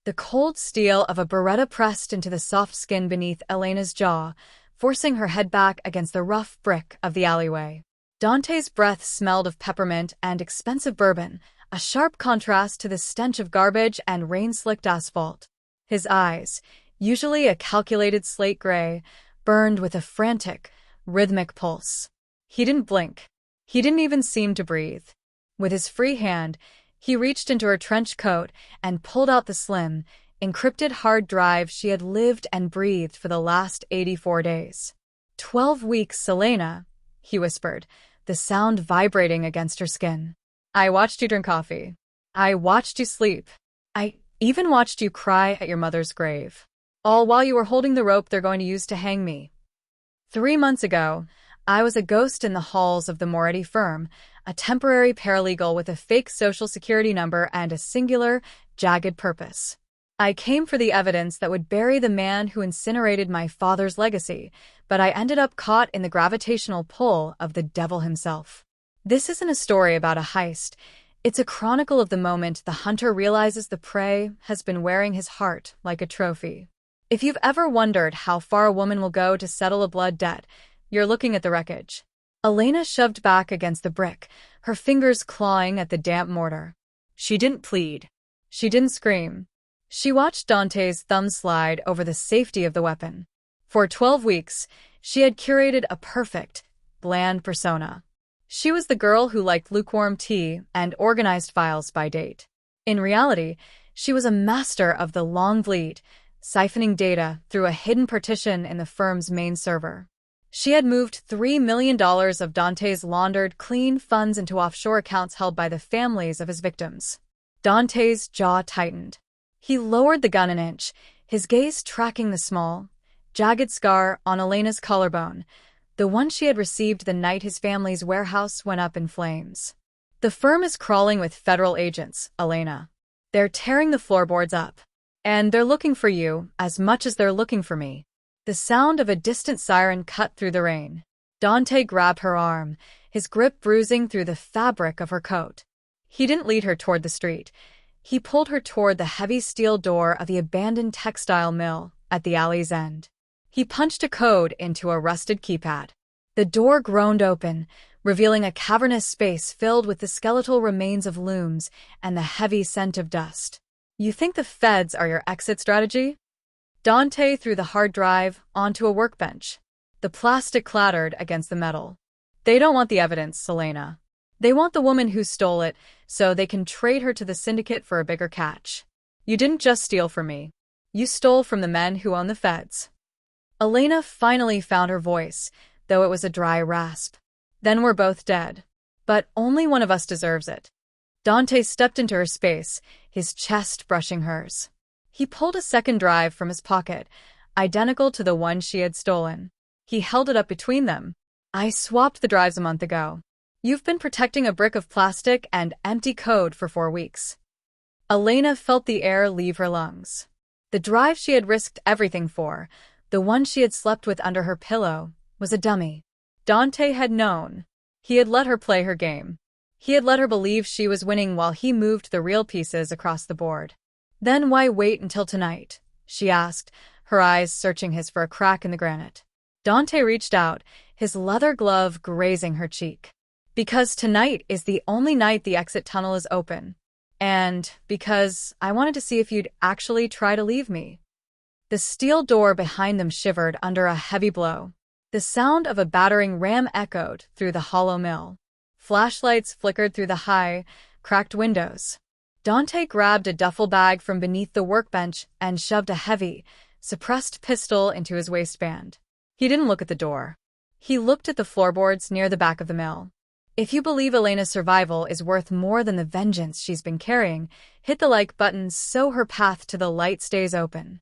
the cold steel of a Beretta pressed into the soft skin beneath Elena's jaw, forcing her head back against the rough brick of the alleyway. Dante's breath smelled of peppermint and expensive bourbon, a sharp contrast to the stench of garbage and rain-slicked asphalt. His eyes, usually a calculated slate gray, burned with a frantic, rhythmic pulse. He didn't blink. He didn't even seem to breathe. With his free hand, he reached into her trench coat and pulled out the slim, encrypted hard drive she had lived and breathed for the last 84 days. 12 weeks, Elena, he whispered, the sound vibrating against her skin. I watched you drink coffee. I watched you sleep. I even watched you cry at your mother's grave. All while you were holding the rope they're going to use to hang me. 3 months ago, I was a ghost in the halls of the Moretti firm, a temporary paralegal with a fake social security number and a singular, jagged purpose. I came for the evidence that would bury the man who incinerated my father's legacy, but I ended up caught in the gravitational pull of the devil himself. This isn't a story about a heist. It's a chronicle of the moment the hunter realizes the prey has been wearing his heart like a trophy. If you've ever wondered how far a woman will go to settle a blood debt, you're looking at the wreckage. Elena shoved back against the brick, her fingers clawing at the damp mortar. She didn't plead. She didn't scream. She watched Dante's thumb slide over the safety of the weapon. For 12 weeks, she had curated a perfect, bland persona. She was the girl who liked lukewarm tea and organized files by date. In reality, she was a master of the long bleed, siphoning data through a hidden partition in the firm's main server. She had moved $3 million of Dante's laundered, clean funds into offshore accounts held by the families of his victims. Dante's jaw tightened. He lowered the gun an inch, his gaze tracking the small, jagged scar on Elena's collarbone, the one she had received the night his family's warehouse went up in flames. The firm is crawling with federal agents, Elena. They're tearing the floorboards up. And they're looking for you as much as they're looking for me. The sound of a distant siren cut through the rain. Dante grabbed her arm, his grip bruising through the fabric of her coat. He didn't lead her toward the street. He pulled her toward the heavy steel door of the abandoned textile mill at the alley's end. He punched a code into a rusted keypad. The door groaned open, revealing a cavernous space filled with the skeletal remains of looms and the heavy scent of dust. You think the feds are your exit strategy? Dante threw the hard drive onto a workbench. The plastic clattered against the metal. They don't want the evidence, Elena. They want the woman who stole it so they can trade her to the syndicate for a bigger catch. You didn't just steal from me. You stole from the men who own the feds. Elena finally found her voice, though it was a dry rasp. Then we're both dead. But only one of us deserves it. Dante stepped into her space, his chest brushing hers. He pulled a second drive from his pocket, identical to the one she had stolen. He held it up between them. I swapped the drives a month ago. You've been protecting a brick of plastic and empty code for 4 weeks. Elena felt the air leave her lungs. The drive she had risked everything for, the one she had slept with under her pillow, was a dummy. Dante had known. He had let her play her game. He had let her believe she was winning while he moved the real pieces across the board. Then why wait until tonight? She asked, her eyes searching his for a crack in the granite. Dante reached out, his leather glove grazing her cheek. Because tonight is the only night the exit tunnel is open. And because I wanted to see if you'd actually try to leave me. The steel door behind them shivered under a heavy blow. The sound of a battering ram echoed through the hollow mill. Flashlights flickered through the high, cracked windows. Dante grabbed a duffel bag from beneath the workbench and shoved a heavy, suppressed pistol into his waistband. He didn't look at the door. He looked at the floorboards near the back of the mill. If you believe Elena's survival is worth more than the vengeance she's been carrying, hit the like button so her path to the light stays open.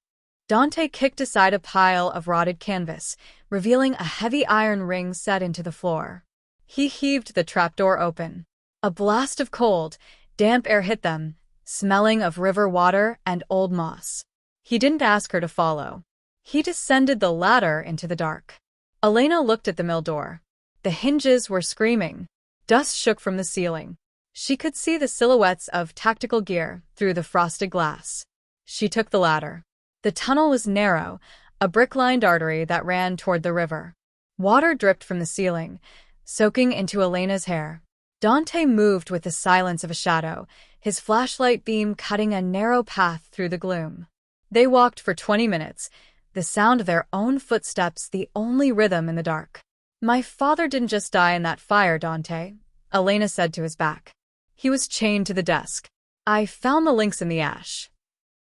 Dante kicked aside a pile of rotted canvas, revealing a heavy iron ring set into the floor. He heaved the trapdoor open. A blast of cold, damp air hit them, smelling of river water and old moss. He didn't ask her to follow. He descended the ladder into the dark. Elena looked at the mill door. The hinges were screaming. Dust shook from the ceiling. She could see the silhouettes of tactical gear through the frosted glass. She took the ladder. The tunnel was narrow, a brick-lined artery that ran toward the river. Water dripped from the ceiling, soaking into Elena's hair. Dante moved with the silence of a shadow, his flashlight beam cutting a narrow path through the gloom. They walked for 20 minutes, the sound of their own footsteps the only rhythm in the dark. "My father didn't just die in that fire, Dante," Elena said to his back. "He was chained to the desk. I found the links in the ash."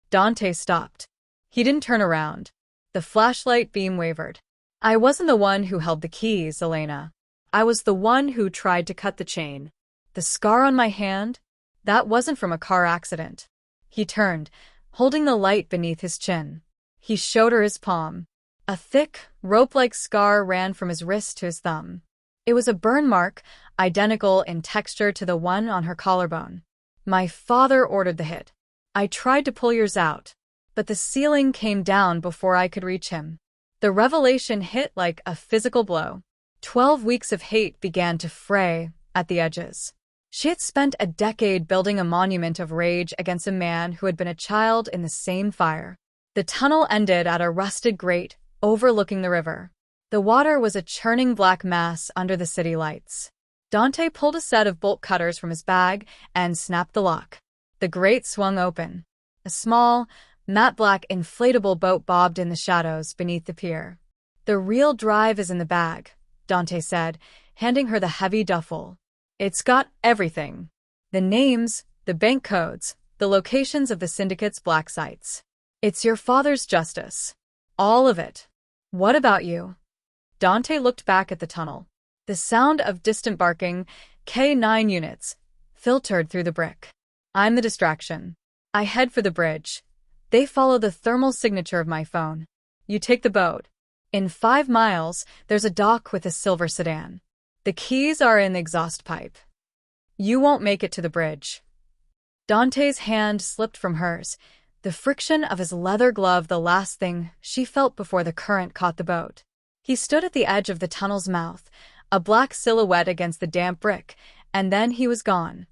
Dante stopped. He didn't turn around. The flashlight beam wavered. "I wasn't the one who held the keys, Elena. I was the one who tried to cut the chain. The scar on my hand? That wasn't from a car accident." He turned, holding the light beneath his chin. He showed her his palm. A thick, rope-like scar ran from his wrist to his thumb. It was a burn mark, identical in texture to the one on her collarbone. "My father ordered the hit. I tried to pull yours out, but the ceiling came down before I could reach him." The revelation hit like a physical blow. 12 weeks of hate began to fray at the edges. She had spent a decade building a monument of rage against a man who had been a child in the same fire. The tunnel ended at a rusted grate overlooking the river. The water was a churning black mass under the city lights. Dante pulled a set of bolt cutters from his bag and snapped the lock. The grate swung open. A small, matte black inflatable boat bobbed in the shadows beneath the pier. "The real drive is in the bag," Dante said, handing her the heavy duffel. "It's got everything. The names, the bank codes, the locations of the syndicate's black sites. It's your father's justice. All of it. What about you?" Dante looked back at the tunnel. The sound of distant barking, K9 units, filtered through the brick. "I'm the distraction. I head for the bridge. They follow the thermal signature of my phone. You take the boat. In 5 miles, there's a dock with a silver sedan. The keys are in the exhaust pipe. You won't make it to the bridge." Dante's hand slipped from hers, the friction of his leather glove the last thing she felt before the current caught the boat. He stood at the edge of the tunnel's mouth, a black silhouette against the damp brick, and then he was gone,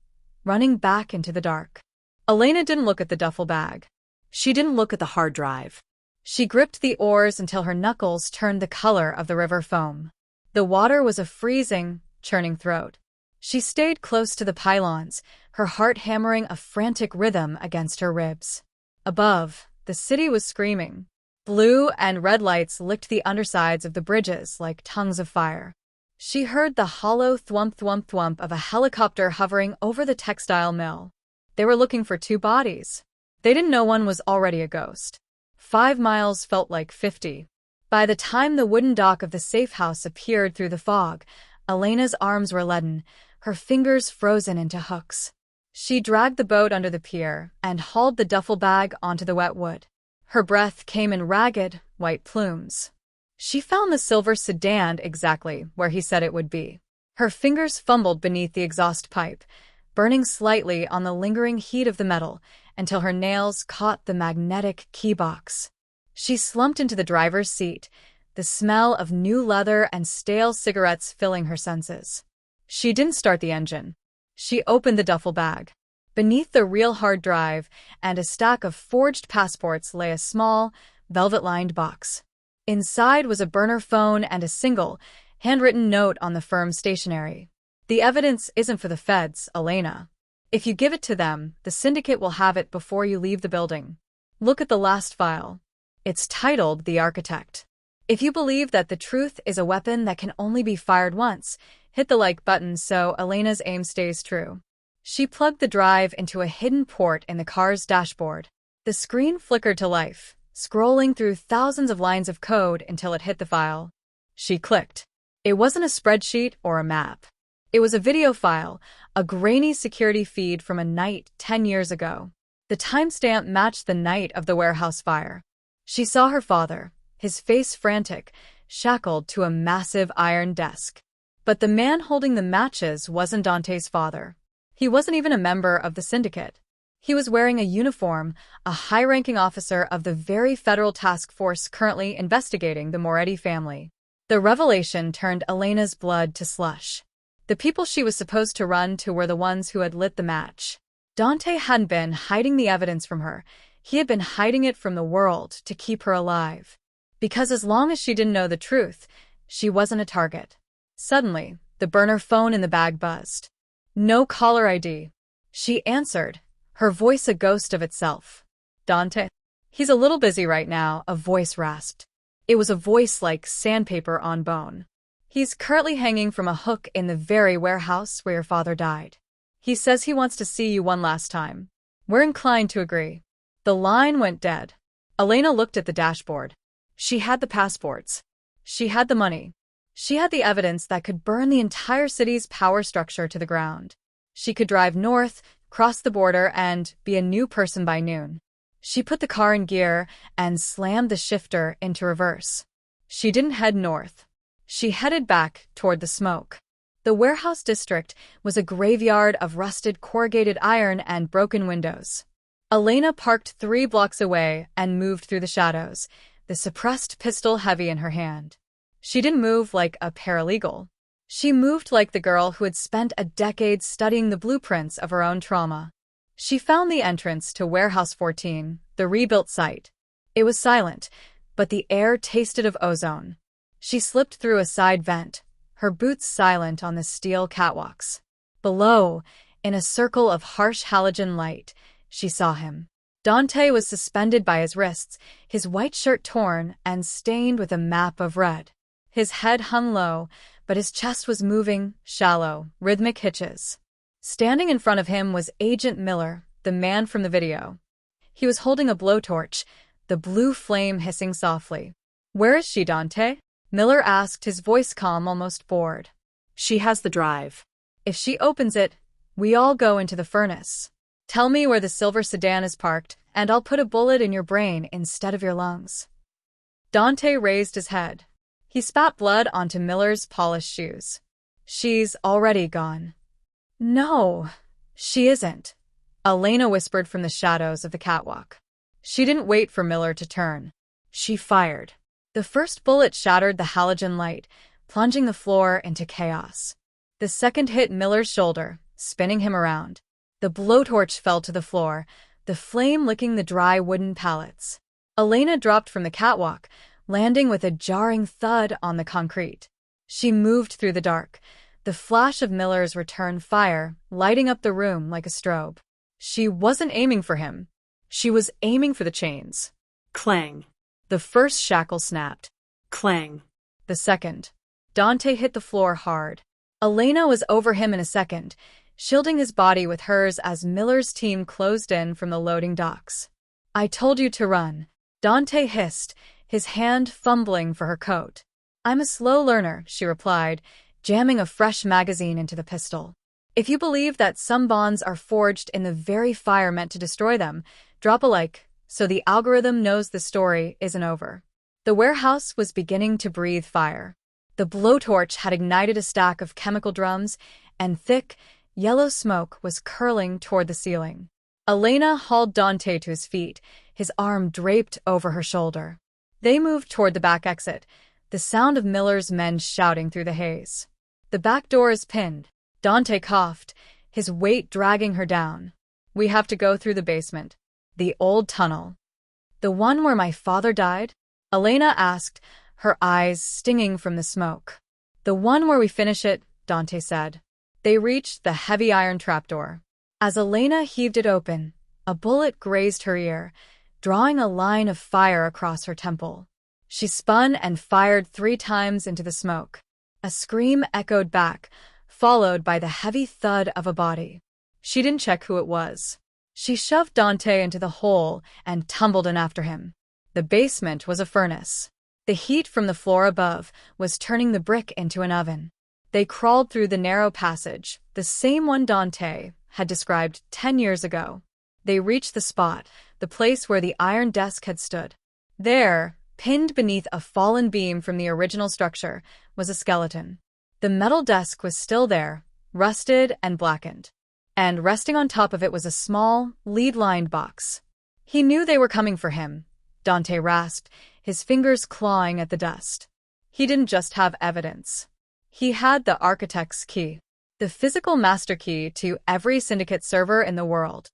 running back into the dark. Elena didn't look at the duffel bag. She didn't look at the hard drive. She gripped the oars until her knuckles turned the color of the river foam. The water was a freezing, churning throat. She stayed close to the pylons, her heart hammering a frantic rhythm against her ribs. Above, the city was screaming. Blue and red lights licked the undersides of the bridges like tongues of fire. She heard the hollow thwump thwump thwump of a helicopter hovering over the textile mill. They were looking for 2 bodies. They didn't know one was already a ghost. 5 miles felt like 50. By the time the wooden dock of the safe house appeared through the fog, Elena's arms were leaden, her fingers frozen into hooks. She dragged the boat under the pier and hauled the duffel bag onto the wet wood. Her breath came in ragged, white plumes. She found the silver sedan exactly where he said it would be. Her fingers fumbled beneath the exhaust pipe, burning slightly on the lingering heat of the metal until her nails caught the magnetic key box. She slumped into the driver's seat, the smell of new leather and stale cigarettes filling her senses. She didn't start the engine. She opened the duffel bag. Beneath the real hard drive and a stack of forged passports lay a small, velvet-lined box. Inside was a burner phone and a single, handwritten note on the firm's stationery. "The evidence isn't for the feds, Elena. If you give it to them, the syndicate will have it before you leave the building. Look at the last file. It's titled The Architect. If you believe that the truth is a weapon that can only be fired once, hit the like button so Elena's aim stays true." She plugged the drive into a hidden port in the car's dashboard. The screen flickered to life, scrolling through thousands of lines of code until it hit the file. She clicked. It wasn't a spreadsheet or a map. It was a video file, a grainy security feed from a night 10 years ago. The timestamp matched the night of the warehouse fire. She saw her father, his face frantic, shackled to a massive iron desk. But the man holding the matches wasn't Dante's father. He wasn't even a member of the syndicate. He was wearing a uniform, a high-ranking officer of the very federal task force currently investigating the Moretti family. The revelation turned Elena's blood to slush. The people she was supposed to run to were the ones who had lit the match. Dante hadn't been hiding the evidence from her. He had been hiding it from the world to keep her alive. Because as long as she didn't know the truth, she wasn't a target. Suddenly, the burner phone in the bag buzzed. No caller ID. She answered, her voice a ghost of itself. Dante? He's a little busy right now, a voice rasped. It was a voice like sandpaper on bone. He's currently hanging from a hook in the very warehouse where your father died. He says he wants to see you one last time. We're inclined to agree. The line went dead. Elena looked at the dashboard. She had the passports. She had the money. She had the evidence that could burn the entire city's power structure to the ground. She could drive north, cross the border, and be a new person by noon. She put the car in gear and slammed the shifter into reverse. She didn't head north. She headed back toward the smoke. The warehouse district was a graveyard of rusted corrugated iron and broken windows. Elena parked 3 blocks away and moved through the shadows, the suppressed pistol heavy in her hand. She didn't move like a paralegal. She moved like the girl who had spent a decade studying the blueprints of her own trauma. She found the entrance to Warehouse 14, the rebuilt site. It was silent, but the air tasted of ozone. She slipped through a side vent, her boots silent on the steel catwalks. Below, in a circle of harsh halogen light, she saw him. Dante was suspended by his wrists, his white shirt torn and stained with a map of red. His head hung low, but his chest was moving, shallow, rhythmic hitches. Standing in front of him was Agent Miller, the man from the video. He was holding a blowtorch, the blue flame hissing softly. "Where is she, Dante?" Miller asked, his voice calm, almost bored. "She has the drive. If she opens it, we all go into the furnace. Tell me where the silver sedan is parked, and I'll put a bullet in your brain instead of your lungs." Dante raised his head. He spat blood onto Miller's polished shoes. "She's already gone." "No, she isn't," Elena whispered from the shadows of the catwalk. She didn't wait for Miller to turn. She fired. The first bullet shattered the halogen light, plunging the floor into chaos. The second hit Miller's shoulder, spinning him around. The blowtorch fell to the floor, the flame licking the dry wooden pallets. Elena dropped from the catwalk, landing with a jarring thud on the concrete. She moved through the dark, the flash of Miller's return fire lighting up the room like a strobe. She wasn't aiming for him. She was aiming for the chains. Clang. The first shackle snapped. Clang. The second. Dante hit the floor hard. Elena was over him in a second, shielding his body with hers as Miller's team closed in from the loading docks. "I told you to run," Dante hissed, his hand fumbling for her coat. "I'm a slow learner," she replied, jamming a fresh magazine into the pistol. "If you believe that some bonds are forged in the very fire meant to destroy them, drop a like, so the algorithm knows the story isn't over." The warehouse was beginning to breathe fire. The blowtorch had ignited a stack of chemical drums, and thick, yellow smoke was curling toward the ceiling. Elena hauled Dante to his feet, his arm draped over her shoulder. They moved toward the back exit, the sound of Miller's men shouting through the haze. "The back door is pinned," Dante coughed, his weight dragging her down. "We have to go through the basement. The old tunnel." "The one where my father died?" Elena asked, her eyes stinging from the smoke. "The one where we finish it," Dante said. They reached the heavy iron trapdoor. As Elena heaved it open, a bullet grazed her ear, drawing a line of fire across her temple. She spun and fired 3 times into the smoke. A scream echoed back, followed by the heavy thud of a body. She didn't check who it was. She shoved Dante into the hole and tumbled in after him. The basement was a furnace. The heat from the floor above was turning the brick into an oven. They crawled through the narrow passage, the same one Dante had described 10 years ago. They reached the spot, the place where the iron desk had stood. There, pinned beneath a fallen beam from the original structure, was a skeleton. The metal desk was still there, rusted and blackened. And resting on top of it was a small, lead-lined box. He knew they were coming for him, Dante rasped, his fingers clawing at the dust. He didn't just have evidence. He had the architect's key, the physical master key to every syndicate server in the world.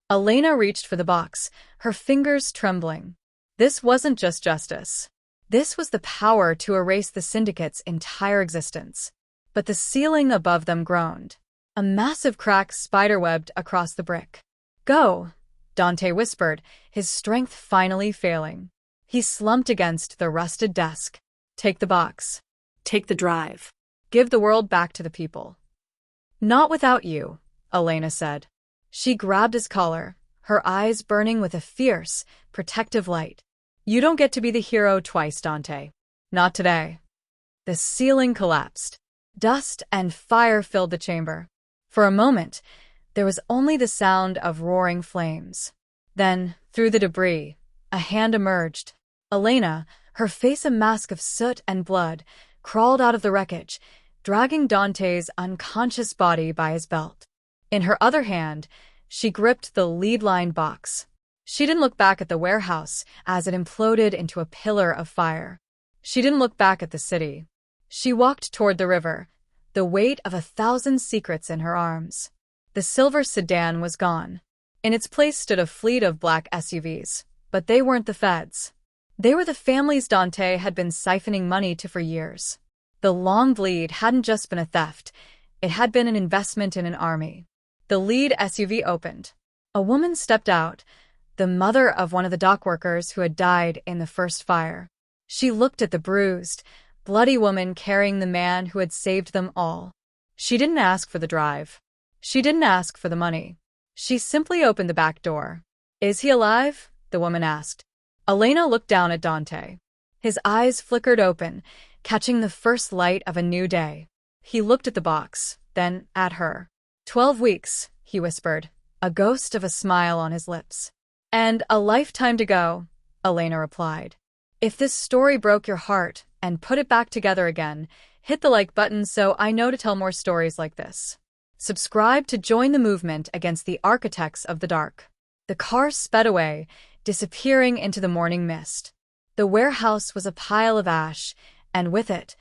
Elena reached for the box, her fingers trembling. This wasn't just justice. This was the power to erase the syndicate's entire existence. But the ceiling above them groaned. A massive crack spiderwebbed across the brick. "Go," Dante whispered, his strength finally failing. He slumped against the rusted desk. "Take the box. Take the drive. Give the world back to the people." "Not without you," Elena said. She grabbed his collar, her eyes burning with a fierce, protective light. "You don't get to be the hero twice, Dante. Not today." The ceiling collapsed. Dust and fire filled the chamber. For a moment, there was only the sound of roaring flames. Then, through the debris, a hand emerged. Elena, her face a mask of soot and blood, crawled out of the wreckage, dragging Dante's unconscious body by his belt. In her other hand, she gripped the lead-lined box. She didn't look back at the warehouse as it imploded into a pillar of fire. She didn't look back at the city. She walked toward the river, the weight of 1,000 secrets in her arms. The silver sedan was gone. In its place stood a fleet of black SUVs, but they weren't the feds. They were the families Dante had been siphoning money to for years. The long bleed hadn't just been a theft, it had been an investment in an army. The lead SUV opened. A woman stepped out, the mother of one of the dock workers who had died in the first fire. She looked at the bruised, bloody woman carrying the man who had saved them all. She didn't ask for the drive. She didn't ask for the money. She simply opened the back door. "Is he alive?" the woman asked. Elena looked down at Dante. His eyes flickered open, catching the first light of a new day. He looked at the box, then at her. 12 weeks, he whispered, a ghost of a smile on his lips. "And a lifetime to go," Elena replied. If this story broke your heart and put it back together again, hit the like button so I know to tell more stories like this. Subscribe to join the movement against the architects of the dark. The car sped away, disappearing into the morning mist. The warehouse was a pile of ash, and with it,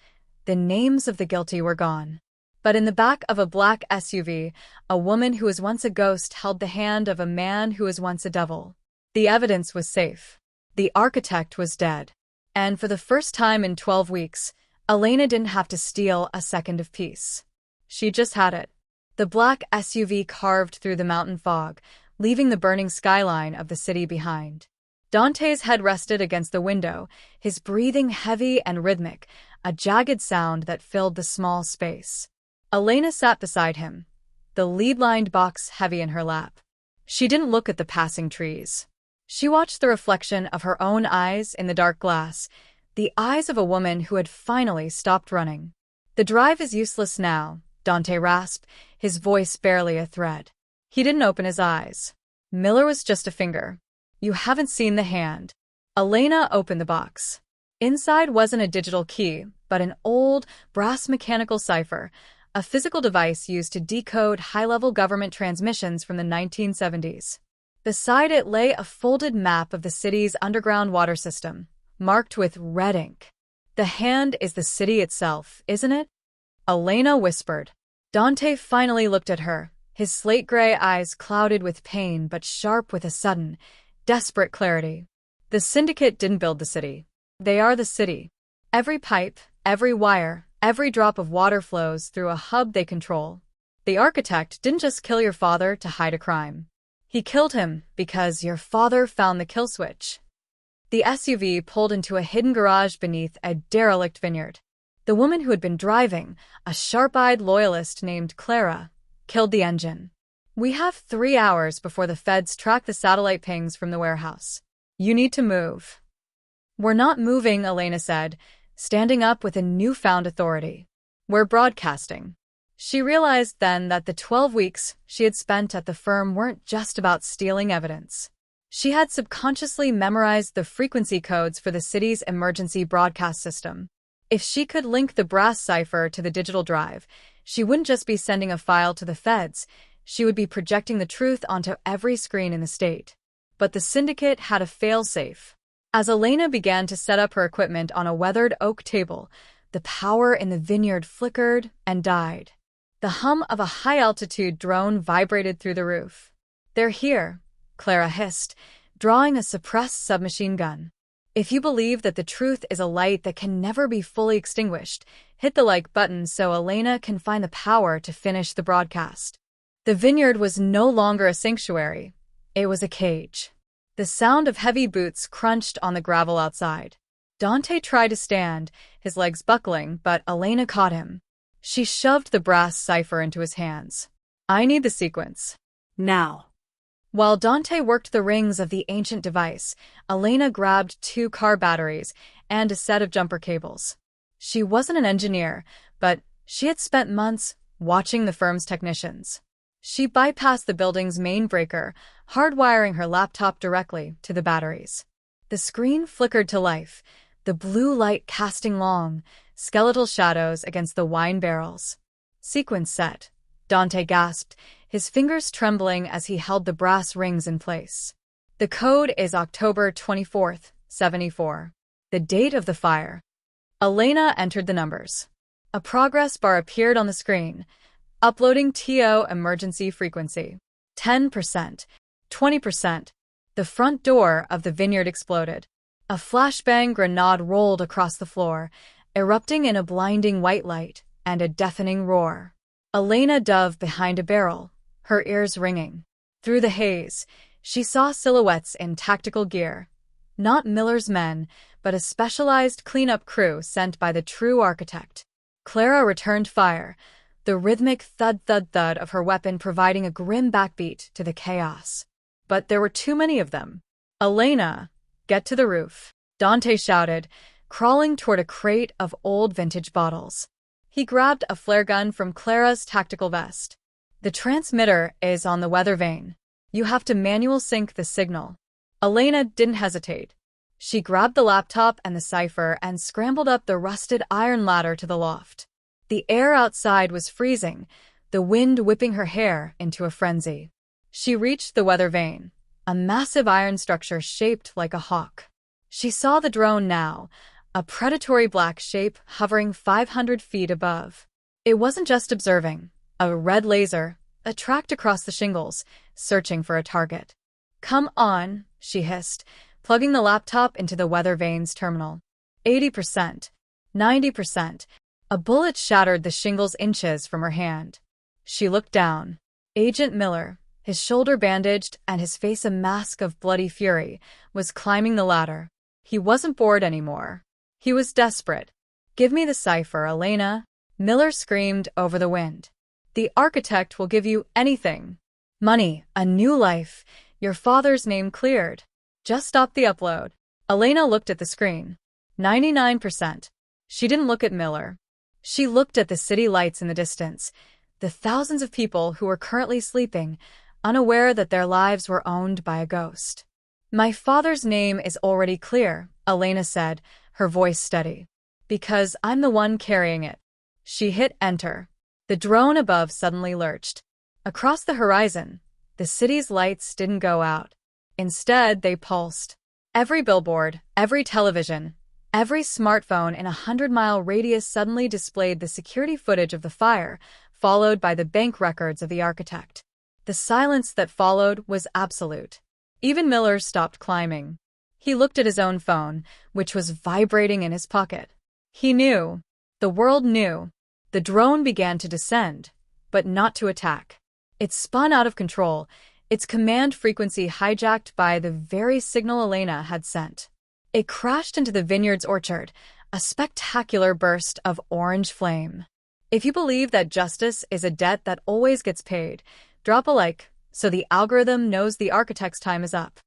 the names of the guilty were gone. But in the back of a black SUV, a woman who was once a ghost held the hand of a man who was once a devil. The evidence was safe. The architect was dead. And for the first time in 12 weeks, Elena didn't have to steal a second of peace. She just had it. The black SUV carved through the mountain fog, leaving the burning skyline of the city behind. Dante's head rested against the window, his breathing heavy and rhythmic, a jagged sound that filled the small space. Elena sat beside him, the lead-lined box heavy in her lap. She didn't look at the passing trees. She watched the reflection of her own eyes in the dark glass, the eyes of a woman who had finally stopped running. "The drive is useless now," Dante rasped, his voice barely a thread. He didn't open his eyes. Miller was just a finger. "You haven't seen the hand." Elena opened the box. Inside wasn't a digital key, but an old, brass mechanical cipher, a physical device used to decode high-level government transmissions from the 1970s. Beside it lay a folded map of the city's underground water system, marked with red ink. "The hand is the city itself, isn't it?" Elena whispered. Dante finally looked at her, his slate-gray eyes clouded with pain but sharp with a sudden, desperate clarity. "The syndicate didn't build the city. They are the city. Every pipe, every wire, every drop of water flows through a hub they control. The architect didn't just kill your father to hide a crime. He killed him because your father found the kill switch." The SUV pulled into a hidden garage beneath a derelict vineyard. The woman who had been driving, a sharp-eyed loyalist named Clara, killed the engine. "We have 3 hours before the feds track the satellite pings from the warehouse. You need to move." "We're not moving," Elena said, standing up with a newfound authority. "We're broadcasting." She realized then that the 12 weeks she had spent at the firm weren't just about stealing evidence. She had subconsciously memorized the frequency codes for the city's emergency broadcast system. If she could link the brass cipher to the digital drive, she wouldn't just be sending a file to the feds, she would be projecting the truth onto every screen in the state. But the syndicate had a fail-safe. As Elena began to set up her equipment on a weathered oak table, the power in the vineyard flickered and died. The hum of a high-altitude drone vibrated through the roof. "They're here," Clara hissed, drawing a suppressed submachine gun. If you believe that the truth is a light that can never be fully extinguished, hit the like button so Elena can find the power to finish the broadcast. The vineyard was no longer a sanctuary. It was a cage. The sound of heavy boots crunched on the gravel outside. Dante tried to stand, his legs buckling, but Elena caught him. She shoved the brass cipher into his hands. I need the sequence. Now. While Dante worked the rings of the ancient device, Elena grabbed 2 car batteries and a set of jumper cables. She wasn't an engineer, but she had spent months watching the firm's technicians. She bypassed the building's main breaker, hardwiring her laptop directly to the batteries. The screen flickered to life, the blue light casting long, skeletal shadows against the wine barrels. Sequence set, Dante gasped, his fingers trembling as he held the brass rings in place. The code is October 24th, 74. The date of the fire. Elena entered the numbers. A progress bar appeared on the screen. Uploading TO emergency frequency. 10%. 20%. The front door of the vineyard exploded. A flashbang grenade rolled across the floor, erupting in a blinding white light and a deafening roar. Elena dove behind a barrel, her ears ringing. Through the haze, she saw silhouettes in tactical gear. Not Miller's men, but a specialized cleanup crew sent by the true architect. Clara returned fire, the rhythmic thud-thud-thud of her weapon providing a grim backbeat to the chaos. But there were too many of them. Elena, get to the roof, Dante shouted, crawling toward a crate of old vintage bottles. He grabbed a flare gun from Clara's tactical vest. The transmitter is on the weather vane. You have to manual sync the signal. Elena didn't hesitate. She grabbed the laptop and the cipher and scrambled up the rusted iron ladder to the loft. The air outside was freezing, the wind whipping her hair into a frenzy. She reached the weather vane, a massive iron structure shaped like a hawk. She saw the drone now, a predatory black shape hovering 500 feet above. It wasn't just observing. A red laser, a tracked across the shingles, searching for a target. Come on, she hissed, plugging the laptop into the weather vane's terminal. 80%. 90%. A bullet shattered the shingles inches from her hand. She looked down. Agent Miller, his shoulder bandaged and his face a mask of bloody fury, was climbing the ladder. He wasn't bored anymore. He was desperate. Give me the cipher, Elena, Miller screamed over the wind. The architect will give you anything. Money, a new life, your father's name cleared. Just stop the upload. Elena looked at the screen. 99%. She didn't look at Miller. She looked at the city lights in the distance, the thousands of people who were currently sleeping, unaware that their lives were owned by a ghost. My father's name is already clear, Elena said, her voice steady. Because I'm the one carrying it. She hit enter. The drone above suddenly lurched. Across the horizon, the city's lights didn't go out. Instead, they pulsed. Every billboard, every television, every smartphone in a 100-mile radius suddenly displayed the security footage of the fire, followed by the bank records of the architect. The silence that followed was absolute. Even Miller stopped climbing. He looked at his own phone, which was vibrating in his pocket. He knew. The world knew. The drone began to descend, but not to attack. It spun out of control, its command frequency hijacked by the very signal Elena had sent. It crashed into the vineyard's orchard, a spectacular burst of orange flame. If you believe that justice is a debt that always gets paid, drop a like, so the algorithm knows the architect's time is up.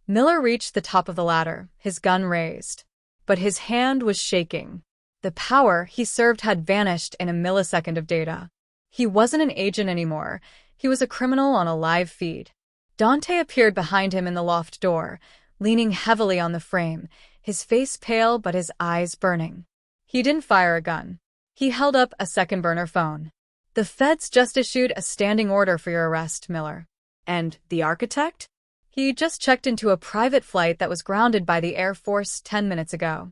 Miller reached the top of the ladder, his gun raised. But his hand was shaking. The power he served had vanished in a millisecond of data. He wasn't an agent anymore. He was a criminal on a live feed. Dante appeared behind him in the loft door, leaning heavily on the frame, his face pale but his eyes burning. He didn't fire a gun. He held up a second burner phone. The feds just issued a standing order for your arrest, Miller. And the architect? He just checked into a private flight that was grounded by the Air Force 10 minutes ago.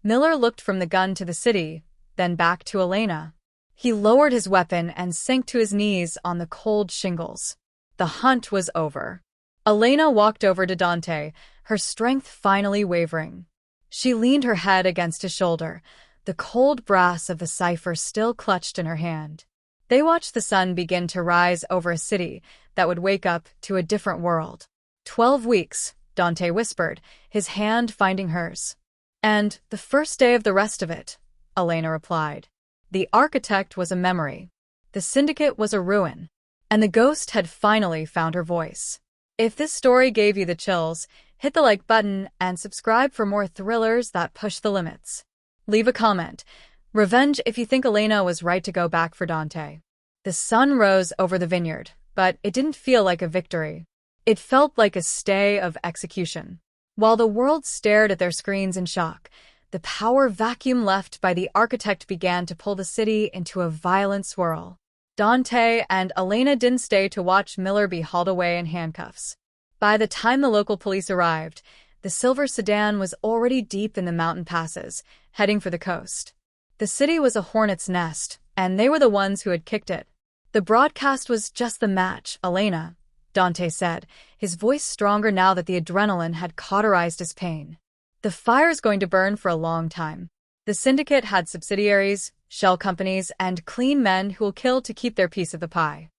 Miller looked from the gun to the city, then back to Elena. He lowered his weapon and sank to his knees on the cold shingles. The hunt was over. Elena walked over to Dante, her strength finally wavering. She leaned her head against his shoulder, the cold brass of the cipher still clutched in her hand. They watched the sun begin to rise over a city that would wake up to a different world. 12 weeks, Dante whispered, his hand finding hers. And the first day of the rest of it, Elena replied. The architect was a memory. The syndicate was a ruin. And the ghost had finally found her voice. If this story gave you the chills, hit the like button and subscribe for more thrillers that push the limits. Leave a comment. Revenge if you think Elena was right to go back for Dante. The sun rose over the vineyard, but it didn't feel like a victory. It felt like a stay of execution. While the world stared at their screens in shock, the power vacuum left by the architect began to pull the city into a violent swirl. Dante and Elena didn't stay to watch Miller be hauled away in handcuffs. By the time the local police arrived, the silver sedan was already deep in the mountain passes, heading for the coast. The city was a hornet's nest, and they were the ones who had kicked it. The broadcast was just the match, Elena, Dante said, his voice stronger now that the adrenaline had cauterized his pain. The fire's going to burn for a long time. The syndicate had subsidiaries, shell companies, and clean men who will kill to keep their piece of the pie.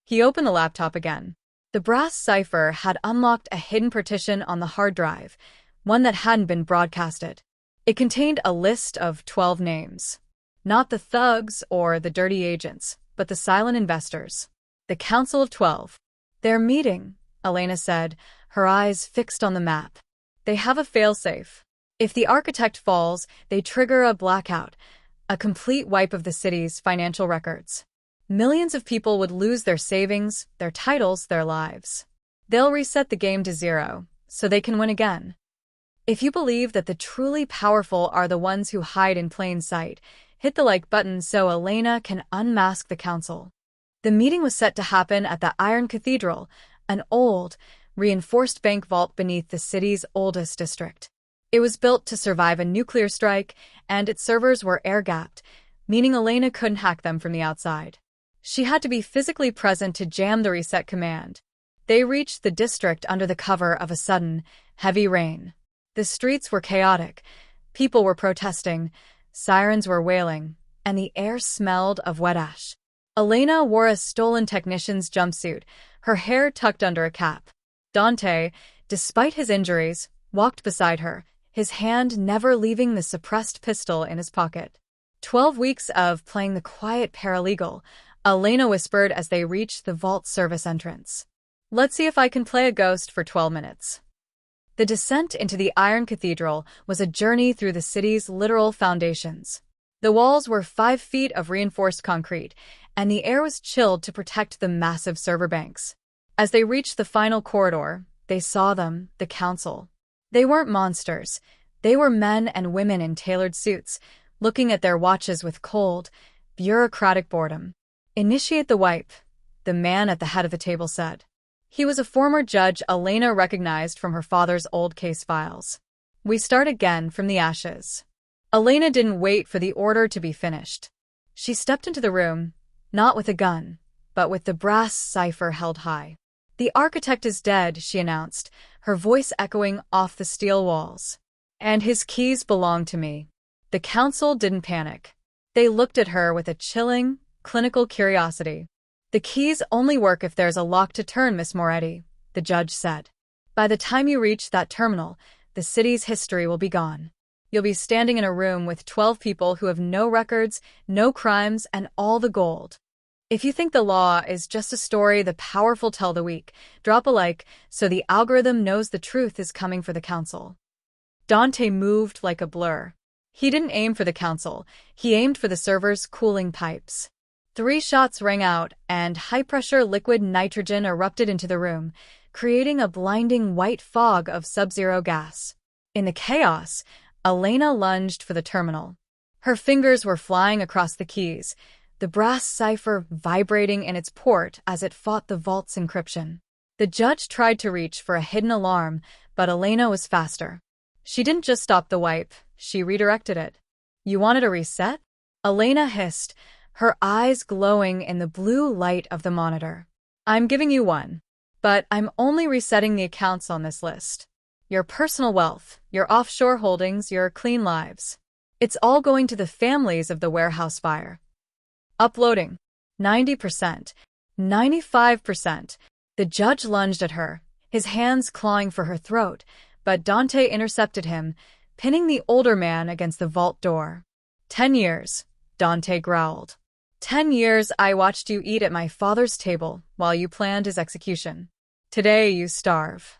He opened the laptop again. The brass cipher had unlocked a hidden partition on the hard drive, one that hadn't been broadcasted. It contained a list of 12 names. Not the thugs or the dirty agents, but the silent investors. The Council of 12. They're meeting, Elena said, her eyes fixed on the map. They have a failsafe. If the architect falls, they trigger a blackout, a complete wipe of the city's financial records. Millions of people would lose their savings, their titles, their lives. They'll reset the game to zero, so they can win again. If you believe that the truly powerful are the ones who hide in plain sight, hit the like button so Elena can unmask the council. The meeting was set to happen at the Iron Cathedral, an old, reinforced bank vault beneath the city's oldest district. It was built to survive a nuclear strike, and its servers were air-gapped, meaning Elena couldn't hack them from the outside. She had to be physically present to jam the reset command. They reached the district under the cover of a sudden, heavy rain. The streets were chaotic, people were protesting, sirens were wailing, and the air smelled of wet ash. Elena wore a stolen technician's jumpsuit, her hair tucked under a cap. Dante, despite his injuries, walked beside her, his hand never leaving the suppressed pistol in his pocket. 12 weeks of playing the quiet paralegal, Elena whispered as they reached the vault service entrance. Let's see if I can play a ghost for 12 minutes. The descent into the Iron Cathedral was a journey through the city's literal foundations. The walls were 5 feet of reinforced concrete, and the air was chilled to protect the massive server banks. As they reached the final corridor, they saw them, the council. They weren't monsters. They were men and women in tailored suits, looking at their watches with cold, bureaucratic boredom. Initiate the wipe, the man at the head of the table said. He was a former judge Elena recognized from her father's old case files. We start again from the ashes. Elena didn't wait for the order to be finished. She stepped into the room, not with a gun, but with the brass cipher held high. The architect is dead, she announced, her voice echoing off the steel walls. And his keys belong to me. The council didn't panic. They looked at her with a chilling, clinical curiosity. The keys only work if there's a lock to turn, Miss Moretti, the judge said. By the time you reach that terminal, the city's history will be gone. You'll be standing in a room with 12 people who have no records, no crimes, and all the gold. If you think the law is just a story the powerful tell the weak, drop a like so the algorithm knows the truth is coming for the council. Dante moved like a blur. He didn't aim for the council, he aimed for the server's cooling pipes. 3 shots rang out, and high-pressure liquid nitrogen erupted into the room, creating a blinding white fog of sub-zero gas. In the chaos, Elena lunged for the terminal. Her fingers were flying across the keys, the brass cipher vibrating in its port as it fought the vault's encryption. The judge tried to reach for a hidden alarm, but Elena was faster. She didn't just stop the wipe, she redirected it. You wanted a reset? Elena hissed, her eyes glowing in the blue light of the monitor. I'm giving you one. But I'm only resetting the accounts on this list. Your personal wealth, your offshore holdings, your clean lives. It's all going to the families of the warehouse fire. Uploading. 90%. 95%. The judge lunged at her, his hands clawing for her throat, but Dante intercepted him, pinning the older man against the vault door. 10 years, Dante growled. 10 years I watched you eat at my father's table while you planned his execution. Today you starve.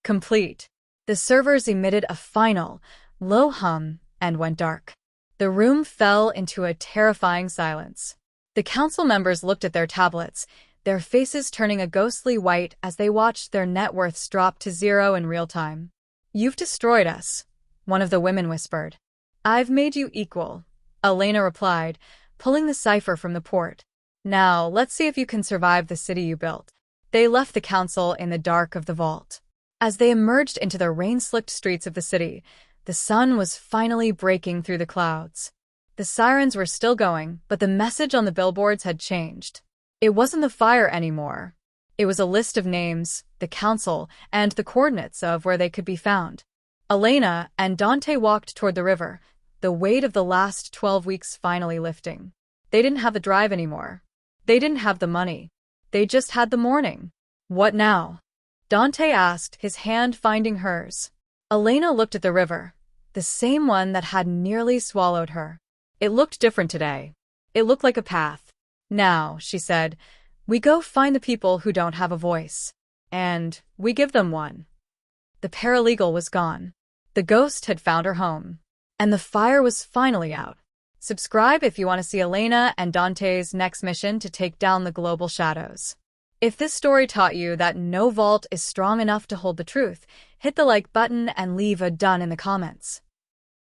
Complete. The servers emitted a final, low hum and went dark. The room fell into a terrifying silence. The council members looked at their tablets, their faces turning a ghostly white as they watched their net worths drop to zero in real time. You've destroyed us, one of the women whispered. I've made you equal, Elena replied, pulling the cipher from the port. Now, let's see if you can survive the city you built. They left the council in the dark of the vault. As they emerged into the rain-slicked streets of the city, the sun was finally breaking through the clouds. The sirens were still going, but the message on the billboards had changed. It wasn't the fire anymore. It was a list of names, the council, and the coordinates of where they could be found. Elena and Dante walked toward the river, the weight of the last 12 weeks finally lifting. They didn't have the drive anymore. They didn't have the money. They just had the morning. What now? Dante asked, his hand finding hers. Elena looked at the river, the same one that had nearly swallowed her. It looked different today. It looked like a path. Now, she said, we go find the people who don't have a voice. And we give them one. The paralegal was gone. The ghost had found her home. And the fire was finally out. Subscribe if you want to see Elena and Dante's next mission to take down the global shadows. If this story taught you that no vault is strong enough to hold the truth, hit the like button and leave a done in the comments.